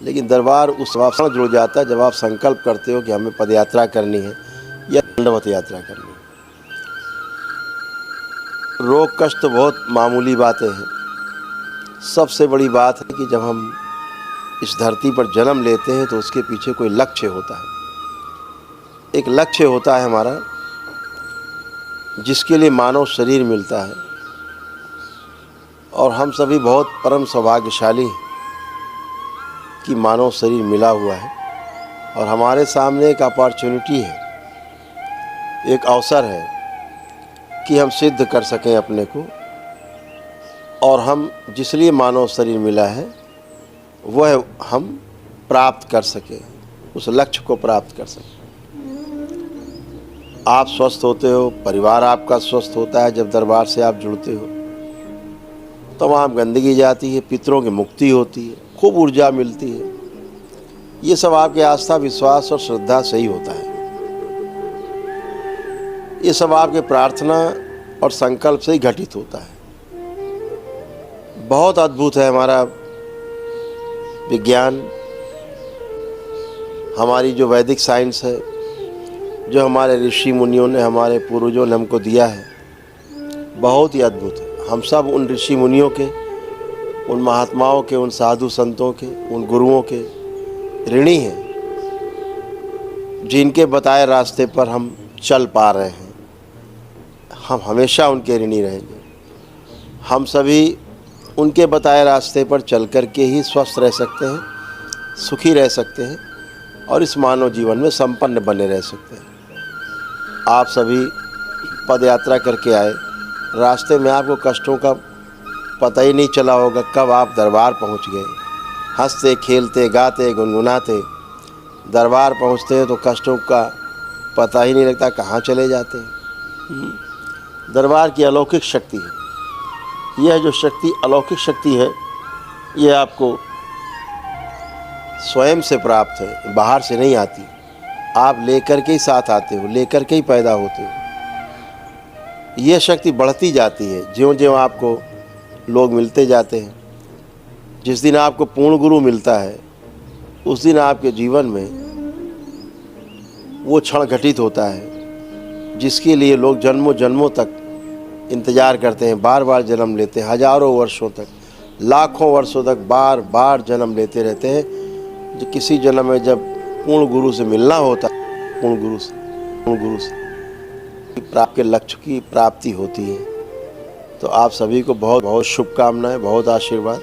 लेकिन दरबार उस वक्त जुड़ जाता है जब आप संकल्प करते हो कि हमें पदयात्रा करनी है या दंडवत यात्रा करनी है। रोग कष्ट तो बहुत मामूली बातें हैं। सबसे बड़ी बात है कि जब हम इस धरती पर जन्म लेते हैं तो उसके पीछे कोई लक्ष्य होता है। एक लक्ष्य होता है हमारा, जिसके लिए मानव शरीर मिलता है। और हम सभी बहुत परम सौभाग्यशाली हैं कि मानव शरीर मिला हुआ है और हमारे सामने एक अपॉर्चुनिटी है, एक अवसर है कि हम सिद्ध कर सकें अपने को, और हम जिस लिए मानव शरीर मिला है वह हम प्राप्त कर सकें, उस लक्ष्य को प्राप्त कर सकें। आप स्वस्थ होते हो, परिवार आपका स्वस्थ होता है, जब दरबार से आप जुड़ते हो तमाम गंदगी जाती है, पितरों की मुक्ति होती है, खूब ऊर्जा मिलती है। ये सब आपके आस्था, विश्वास और श्रद्धा से ही होता है। ये सब आपके प्रार्थना और संकल्प से ही घटित होता है। बहुत अद्भुत है हमारा विज्ञान, हमारी जो वैदिक साइंस है, जो हमारे ऋषि मुनियों ने, हमारे पूर्वजों ने हमको दिया है, बहुत ही अद्भुत है। हम सब उन ऋषि मुनियों के, उन महात्माओं के, उन साधु संतों के, उन गुरुओं के ऋणी हैं, जिनके बताए रास्ते पर हम चल पा रहे हैं। हम हमेशा उनके ऋणी रहेंगे। हम सभी उनके बताए रास्ते पर चल कर के ही स्वस्थ रह सकते हैं, सुखी रह सकते हैं और इस मानव जीवन में संपन्न बने रह सकते हैं। आप सभी पद यात्रा करके आए, रास्ते में आपको कष्टों का पता ही नहीं चला होगा कब आप दरबार पहुंच गए। हंसते खेलते गाते गुनगुनाते दरबार पहुंचते हैं तो कष्टों का पता ही नहीं लगता कहाँ चले जाते हैं। दरबार की अलौकिक शक्ति है। यह जो शक्ति अलौकिक शक्ति है, यह आपको स्वयं से प्राप्त है, बाहर से नहीं आती। आप लेकर के ही साथ आते हो, लेकर के ही पैदा होते हो। यह शक्ति बढ़ती जाती है ज्यों-ज्यों आपको लोग मिलते जाते हैं। जिस दिन आपको पूर्ण गुरु मिलता है उस दिन आपके जीवन में वो क्षण घटित होता है जिसके लिए लोग जन्मों जन्मों तक इंतज़ार करते हैं, बार बार जन्म लेते हैं, हजारों वर्षों तक, लाखों वर्षों तक बार बार जन्म लेते रहते हैं। जो किसी जन्म में जब पूर्ण गुरु से मिलना होता है, पूर्ण गुरु से आपके लक्ष्य की प्राप्ति होती है। तो आप सभी को बहुत बहुत शुभकामनाएं, बहुत आशीर्वाद।